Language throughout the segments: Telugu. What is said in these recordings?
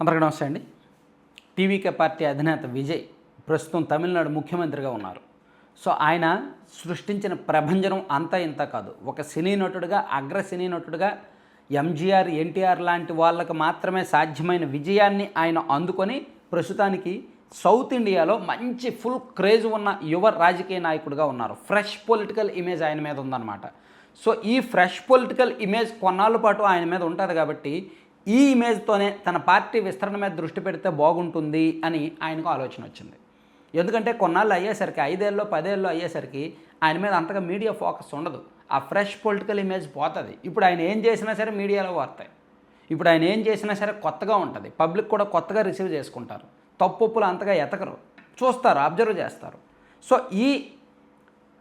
అందరికీ నమస్తే అండి. టీవీకే పార్టీ అధినేత విజయ్ ప్రస్తుతం తమిళనాడు ముఖ్యమంత్రిగా ఉన్నారు. సో ఆయన సృష్టించిన ప్రభంజనం అంతా ఇంత కాదు. ఒక సినీ నటుడిగా, అగ్ర సినీ నటుడిగా ఎంజీఆర్, ఎన్టీఆర్ లాంటి వాళ్ళకి మాత్రమే సాధ్యమైన విజయాన్ని ఆయన అందుకొని ప్రస్తుతానికి సౌత్ ఇండియాలో మంచి ఫుల్ క్రేజ్ ఉన్న యువ రాజకీయ నాయకుడిగా ఉన్నారు. ఫ్రెష్ పొలిటికల్ ఇమేజ్ ఆయన మీద ఉందన్నమాట. సో ఈ ఫ్రెష్ పొలిటికల్ ఇమేజ్ కొన్నాళ్ళ పాటు ఆయన మీద ఉంటుంది కాబట్టి ఈ ఇమేజ్తోనే తన పార్టీ విస్తరణ మీద దృష్టి పెడితే బాగుంటుంది అని ఆయనకు ఆలోచన వచ్చింది. ఎందుకంటే కొన్నాళ్ళు అయ్యేసరికి 5 ఏళ్ళు 10 ఏళ్ళు అయ్యేసరికి ఆయన మీద అంతగా మీడియా ఫోకస్ ఉండదు. ఆ ఫ్రెష్ పొలిటికల్ ఇమేజ్ పోతుంది. ఇప్పుడు ఆయన ఏం చేసినా సరే మీడియాలో వార్తాయి. ఇప్పుడు ఆయన ఏం చేసినా సరే కొత్తగా ఉంటుంది. పబ్లిక్ కూడా కొత్తగా రిసీవ్ చేసుకుంటారు. తప్పులు అంతగా ఎతకరు, చూస్తారు, అబ్జర్వ్ చేస్తారు. సో ఈ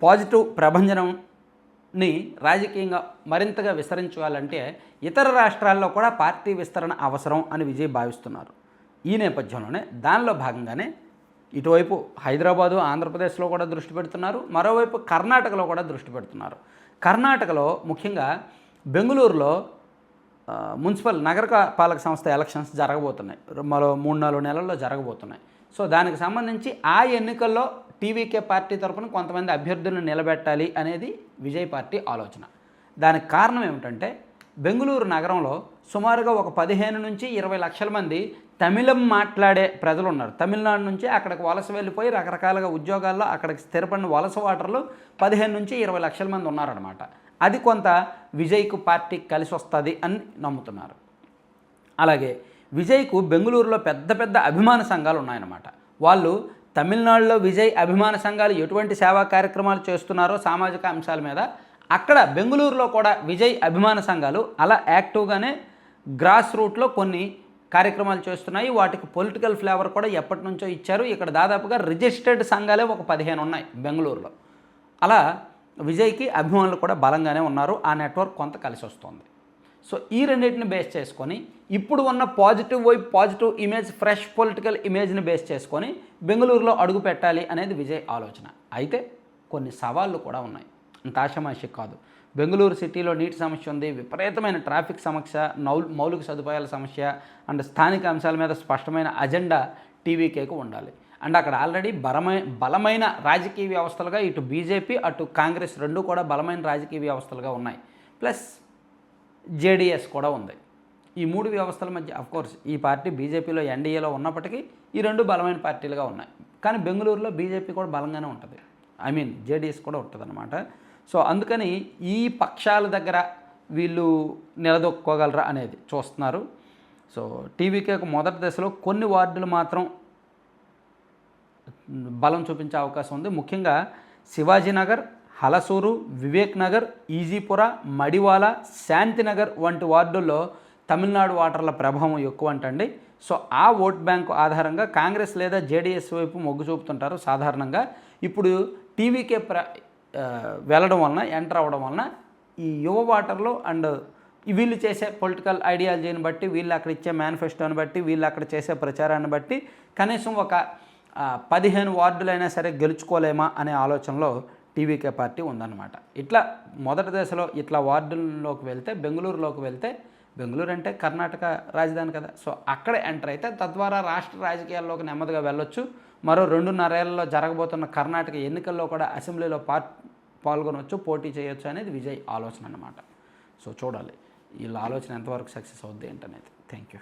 పాజిటివ్ ప్రభంజనంని రాజకీయంగా మరింతగా విస్తరించాలంటే ఇతర రాష్ట్రాల్లో కూడా పార్టీ విస్తరణ అవసరం అని విజయ్ భావిస్తున్నారు. ఈ నేపథ్యంలోనే దానిలో భాగంగానే ఇటువైపు హైదరాబాదు, ఆంధ్రప్రదేశ్లో కూడా దృష్టి పెడుతున్నారు. మరోవైపు కర్ణాటకలో కూడా దృష్టి పెడుతున్నారు. కర్ణాటకలో ముఖ్యంగా బెంగళూరులో మున్సిపల్ నగరపాలక సంస్థ ఎలక్షన్స్ జరగబోతున్నాయి. మరో 3-4 నెలల్లో జరగబోతున్నాయి. సో దానికి సంబంధించి ఆ ఎన్నికల్లో టీవీకే పార్టీ తరఫున కొంతమంది అభ్యర్థులను నిలబెట్టాలి అనేది విజయ్ పార్టీ ఆలోచన. దానికి కారణం ఏమిటంటే బెంగళూరు నగరంలో సుమారుగా ఒక 15 నుంచి 20 లక్షల మంది తమిళం మాట్లాడే ప్రజలు ఉన్నారు. తమిళనాడు నుంచి అక్కడికి వలస వెళ్ళిపోయి రకరకాలుగా ఉద్యోగాల్లో అక్కడికి స్థిరపడిన వలస ఓటర్లు 15 నుంచి 20 లక్షల మంది ఉన్నారనమాట. అది కొంత విజయ్కు పార్టీకి కలిసి వస్తుంది అని నమ్ముతున్నారు. అలాగే విజయ్కు బెంగళూరులో పెద్ద పెద్ద అభిమాన సంఘాలు ఉన్నాయన్నమాట. వాళ్ళు తమిళనాడులో విజయ్ అభిమాన సంఘాలు ఎటువంటి సేవా కార్యక్రమాలు చేస్తున్నారో సామాజిక అంశాల మీద, అక్కడ బెంగళూరులో కూడా విజయ్ అభిమాన సంఘాలు అలా యాక్టివ్గానే గ్రాస్ రూట్లో కొన్ని కార్యక్రమాలు చేస్తున్నాయి. వాటికి పొలిటికల్ ఫ్లేవర్ కూడా ఎప్పటి నుంచో ఇచ్చారు. ఇక్కడ దాదాపుగా రిజిస్టర్డ్ సంఘాలే ఒక 15 ఉన్నాయి బెంగళూరులో. అలా విజయ్కి అభిమానులు కూడా బలంగానే ఉన్నారు. ఆ నెట్వర్క్ కొంత కలిసి వస్తుంది. సో ఈ రెండింటిని బేస్ చేసుకొని ఇప్పుడు ఉన్న పాజిటివ్ వైపు, పాజిటివ్ ఇమేజ్, ఫ్రెష్ పొలిటికల్ ఇమేజ్ని బేస్ చేసుకొని బెంగళూరులో అడుగు పెట్టాలి అనేది విజయ్ ఆలోచన. అయితే కొన్ని సవాళ్ళు కూడా ఉన్నాయి. అంత ఆషామాషి కాదు. బెంగళూరు సిటీలో నీటి సమస్య ఉంది, విపరీతమైన ట్రాఫిక్ సమస్య, మౌలిక సదుపాయాల సమస్య అండ్ స్థానిక అంశాల మీద స్పష్టమైన అజెండా టీవీకేకు ఉండాలి. అండ్ అక్కడ ఆల్రెడీ బలమైన రాజకీయ వ్యవస్థలుగా ఇటు బీజేపీ అటు కాంగ్రెస్ రెండు కూడా బలమైన రాజకీయ వ్యవస్థలుగా ఉన్నాయి. ప్లస్ జేడీఎస్ కూడా ఉంది. ఈ 3 వ్యవస్థల మధ్య అఫ్కోర్స్ ఈ పార్టీ బీజేపీలో ఎన్డీఏలో ఉన్నప్పటికీ ఈ 2 బలమైన పార్టీలుగా ఉన్నాయి. కానీ బెంగళూరులో బీజేపీ కూడా బలంగానే ఉంటుంది. జేడీఎస్ కూడా ఉంటుందన్నమాట. సో అందుకని ఈ పక్షాల దగ్గర వీళ్ళు నిలదొక్కుకోగలరా అనేది చూస్తున్నారు. సో టీవీకేకు మొదటి దశలో కొన్ని వార్డులు మాత్రం బలం చూపించే అవకాశం ఉంది. ముఖ్యంగా శివాజీనగర్, హలసూరు, వివేక్ నగర్, ఈజీపుర, మడివాల, శాంతినగర్ వంటి వార్డుల్లో తమిళనాడు ఓటర్ల ప్రభావం ఎక్కువ అంటండి. సో ఆ ఓట్ బ్యాంకు ఆధారంగా కాంగ్రెస్ లేదా జేడీఎస్ వైపు మొగ్గు చూపుతుంటారు సాధారణంగా. ఇప్పుడు టీవీకే వెళ్ళడం వలన, ఎంటర్ అవ్వడం వలన ఈ యువ ఓటర్లు అండ్ వీళ్ళు చేసే పొలిటికల్ ఐడియాలజీని బట్టి, వీళ్ళు అక్కడ ఇచ్చే మేనిఫెస్టోని బట్టి, వీళ్ళు అక్కడ చేసే ప్రచారాన్ని బట్టి కనీసం ఒక 15 వార్డులైనా సరే గెలుచుకోలేమా అనే ఆలోచనలో టీవీకే పార్టీ ఉందన్నమాట. ఇట్లా మొదటి దశలో ఇట్లా వార్డుల్లోకి వెళ్తే, బెంగళూరులోకి వెళ్తే, బెంగళూరు అంటే కర్ణాటక రాజధాని కదా, సో అక్కడ ఎంటర్ అయితే తద్వారా రాష్ట్ర రాజకీయాల్లోకి నెమ్మదిగా వెళ్ళొచ్చు. మరో 2.5 ఏళ్లలో జరగబోతున్న కర్ణాటక ఎన్నికల్లో కూడా అసెంబ్లీలో పాల్గొనవచ్చు, పోటీ చేయొచ్చు అనేది విజయ్ ఆలోచన అన్నమాట. సో చూడాలి వీళ్ళ ఆలోచన ఎంతవరకు సక్సెస్ అవుద్ది ఏంటనేది. Thank you.